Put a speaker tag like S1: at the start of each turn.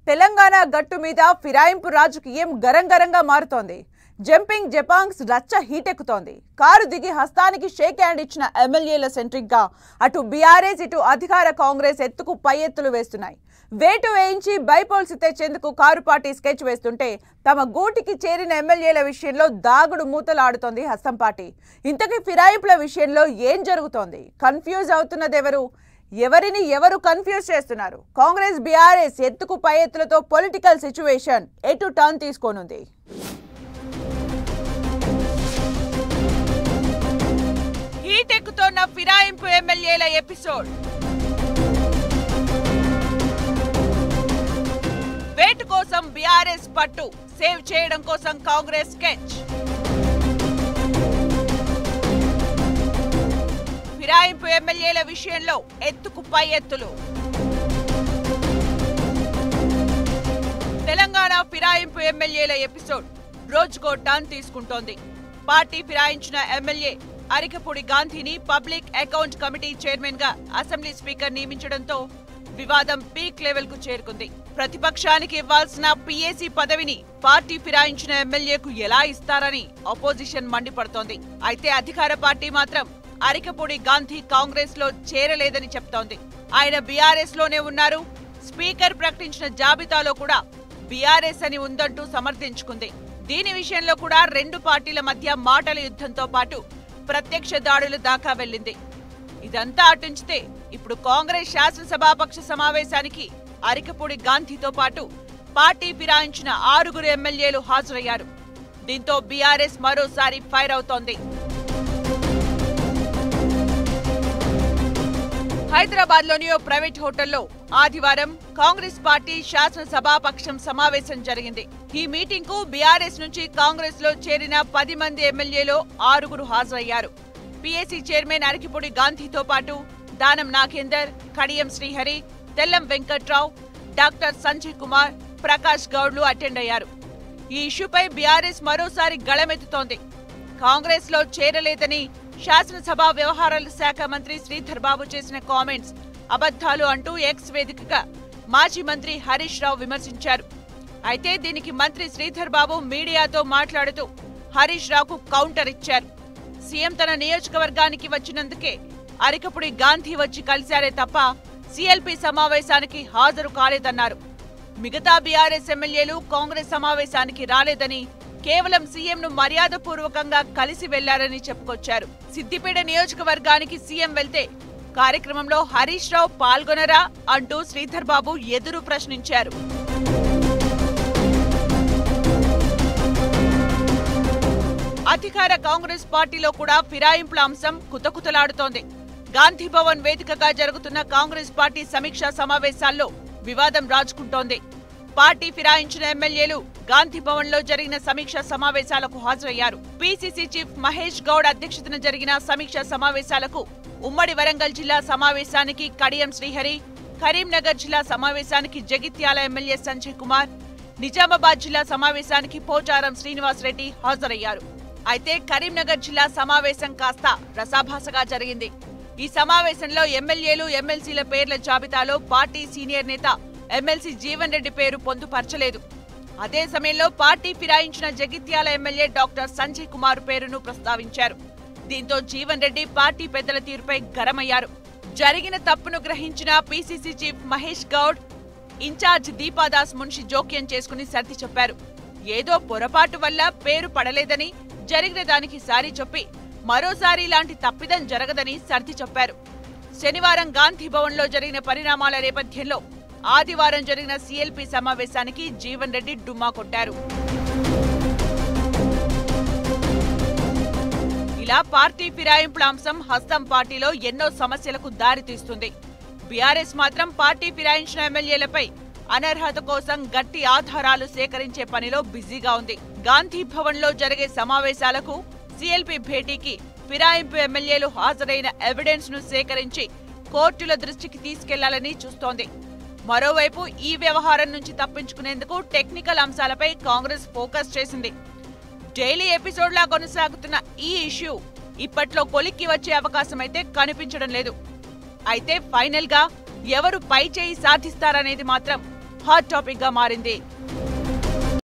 S1: తెలంగాణ గట్టు మీద ఫిరాయింపు రాజకీయం గరంగరంగా మారుతోంది. జంపింగ్ జపాంగ్స్ రచ్చ హీటెక్కుతోంది. కారు దిగి హస్తానికి షేక్ హ్యాండ్ ఇచ్చిన ఎమ్మెల్యేల సెంట్రిక్ గా అటు బీఆర్ఎస్ ఇటు అధికార కాంగ్రెస్ ఎత్తుకు పై ఎత్తులు వేస్తున్నాయి. వేటు వేయించి బైపోల్స్ తెచ్చేందుకు కారు పార్టీ స్కెచ్ వేస్తుంటే తమ గూటికి చేరిన ఎమ్మెల్యేల విషయంలో దాగుడు మూతలు ఆడుతోంది హస్తం పార్టీ. ఇంతకీ ఫిరాయింపుల విషయంలో ఏం జరుగుతోంది? కన్ఫ్యూజ్ అవుతున్నదెవరు? ఎవరిని ఎవరు కన్ఫ్యూజ్ చేస్తున్నారు? కాంగ్రెస్ బీఆర్ఎస్ ఎత్తుకు పై ఎత్తులతో పొలిటికల్ సిచ్యువేషన్ ఎటు టర్న్ తీసుకోనుంది? హీట్ ఎక్కుతోన్న ఫిరాయింపు ఎమ్మెల్యేల ఎపిసోడ్. వేటు కోసం బీఆర్ఎస్ పట్టు, సేవ్ చేయడం కోసం కాంగ్రెస్ స్కెచ్. ఫిరాయింపు ఎమ్మెల్యేల విషయంలో ఎత్తుకు పై ఎత్తులు. తెలంగాణ ఫిరాయింపు ఎమ్మెల్యేల ఎపిసోడ్ రోజుకో టర్న్ తీసుకుంటోంది. పార్టీ ఫిరాయించిన ఎమ్మెల్యే అరికపూడి గాంధీని పబ్లిక్ అకౌంట్ కమిటీ చైర్మన్ గా అసెంబ్లీ స్పీకర్ నియమించడంతో వివాదం పీక్ లెవెల్ కు చేరుకుంది. ప్రతిపక్షానికి ఇవ్వాల్సిన పీఏసీ పదవిని పార్టీ ఫిరాయించిన ఎమ్మెల్యేకు ఎలా ఇస్తారని అపోజిషన్ మండిపడుతోంది. అయితే అధికార పార్టీ మాత్రం అరికపూడి గాంధీ కాంగ్రెస్ లో చేరలేదని చెప్తోంది. ఆయన బీఆర్ఎస్ లోనే ఉన్నారు. స్పీకర్ ప్రకటించిన జాబితాలో కూడా బీఆర్ఎస్ అని ఉందంటూ సమర్థించుకుంది. దీని విషయంలో కూడా రెండు పార్టీల మధ్య మాటల యుద్ధంతో పాటు ప్రత్యక్ష దాడుల దాకా వెళ్లింది. ఇదంతా అటుంచితే ఇప్పుడు కాంగ్రెస్ శాసనసభాపక్ష సమావేశానికి అరికపూడి గాంధీతో పాటు పార్టీ ఫిరాయించిన 6 ఎమ్మెల్యేలు హాజరయ్యారు. దీంతో బీఆర్ఎస్ మరోసారి ఫైర్ అవుతోంది. హైదరాబాద్ లోని ఓ ప్రైవేట్ హోటల్లో ఆదివారం కాంగ్రెస్ పార్టీ శాసనసభాపక్షం సమావేశం జరిగింది. ఈ మీటింగ్ కు బీఆర్ఎస్ నుంచి కాంగ్రెస్ లో చేరిన 10 మంది ఎమ్మెల్యేలు 6 హాజరయ్యారు. పీఏసీ చైర్మన్ అరికపూడి గాంధీతో పాటు దానం నాగేందర్, కడియం శ్రీహరి, తెల్లం వెంకట్రావు, డాక్టర్ సంజయ్ కుమార్, ప్రకాష్ గౌడ్లు అటెండ్ అయ్యారు. ఈ ఇష్యూపై బీఆర్ఎస్ మరోసారి గళమెత్తుతోంది. కాంగ్రెస్ లో చేరలేదని శాసనసభ వ్యవహారాల శాఖ మంత్రి శ్రీధర్ బాబు చేసిన కామెంట్స్ అబద్ధాలు అంటూ ఎక్స్ వేదికగా మాజీ మంత్రి హరీష్ రావు విమర్శించారు. అయితే దీనికి మంత్రి శ్రీధర్ బాబు మీడియాతో మాట్లాడుతూ హరీష్ రావుకు కౌంటర్ ఇచ్చారు. సీఎం తన నియోజకవర్గానికి వచ్చినందుకే అరికపూడి గాంధీ వచ్చి కలిశారే తప్ప సీఎల్పీ సమావేశానికి హాజరు కాలేదన్నారు. మిగతా బీఆర్ఎస్ ఎమ్మెల్యేలు కాంగ్రెస్ సమావేశానికి రాలేదని, కేవలం సీఎంను మర్యాదపూర్వకంగా కలిసి వెళ్లారని చెప్పుకొచ్చారు. సిద్దిపేట నియోజకవర్గానికి సీఎం వెళ్తే కార్యక్రమంలో హరీష్ రావు పాల్గొనరా అంటూ శ్రీధర్ బాబు ఎదురు ప్రశ్నించారు. అధికార కాంగ్రెస్ పార్టీలో కూడా ఫిరాయింపుల అంశం కుతకుతలాడుతోంది. గాంధీ భవన్ వేదికగా జరుగుతున్న కాంగ్రెస్ పార్టీ సమీక్షా సమావేశాల్లో వివాదం రాజుకుంటోంది. పార్టీ ఫిరాయించిన ఎమ్మెల్యేలు గాంధీ భవన్ లో జరిగిన సమీక్షా సమావేశాలకు హాజరయ్యారు. పీసీసీ చీఫ్ మహేష్ గౌడ్ అధ్యక్షతన జరిగిన సమీక్షా సమావేశాలకు ఉమ్మడి వరంగల్ జిల్లా సమావేశానికి కడియం శ్రీహరి, కరీంనగర్ జిల్లా సమావేశానికి జగిత్యాల ఎమ్మెల్యే సంజయ్ కుమార్, నిజామాబాద్ జిల్లా సమావేశానికి పోచారం శ్రీనివాస్ రెడ్డి హాజరయ్యారు. అయితే కరీంనగర్ జిల్లా సమావేశం కాస్త రసాభాసగా జరిగింది. ఈ సమావేశంలో ఎమ్మెల్యేలు, ఎమ్మెల్సీల పేర్ల జాబితాలో పార్టీ సీనియర్ నేత ఎమ్మెల్సీ జీవన్ రెడ్డి పేరు పొందుపరచలేదు. అదే సమయంలో పార్టీ ఫిరాయించిన జగిత్యాల ఎమ్మెల్యే డాక్టర్ సంజయ్ కుమార్ పేరును ప్రస్తావించారు. దీంతో జీవన్ రెడ్డి పార్టీ పెద్దల తీరుపై గరమయ్యారు. జరిగిన తప్పును గ్రహించిన PCC chief Mahesh Goud, in-charge Deepa Das Munshi జోక్యం చేసుకుని సర్ది చెప్పారు. ఏదో పొరపాటు వల్ల పేరు పడలేదని, జరిగిన దానికి సారీ చెప్పి మరోసారి ఇలాంటి తప్పిదం జరగదని సర్ది చెప్పారు. శనివారం గాంధీ భవన్ లో జరిగిన పరిణామాల నేపథ్యంలో ఆదివారం జరిగిన సీఎల్పీ సమావేశానికి జీవన్ రెడ్డి డుమ్మా కొట్టారు. ఇలా పార్టీ ఫిరాయింపుల అంశం హస్తం పార్టీలో ఎన్నో సమస్యలకు దారితీస్తుంది. బీఆర్ఎస్ మాత్రం పార్టీ ఫిరాయించిన ఎమ్మెల్యేలపై అనర్హత కోసం గట్టి ఆధారాలు సేకరించే పనిలో బిజీగా ఉంది. గాంధీ భవన్ లో జరిగే సమావేశాలకు, సీఎల్పీ భేటీకి ఫిరాయింపు ఎమ్మెల్యేలు హాజరైన ఎవిడెన్స్ ను సేకరించి కోర్టుల దృష్టికి తీసుకెళ్లాలని చూస్తోంది. మరోవైపు ఈ వ్యవహారం నుంచి తప్పించుకునేందుకు టెక్నికల్ అంశాలపై కాంగ్రెస్ ఫోకస్ చేసింది. డైలీ ఎపిసోడ్లా కొనసాగుతున్న ఈ ఇష్యూ ఇప్పట్లో కొలిక్కి వచ్చే అవకాశమైతే కనిపించడం లేదు. అయితే ఫైనల్ గా ఎవరు పై చేయి సాధిస్తారనేది మాత్రం హాట్ టాపిక్ గా మారింది.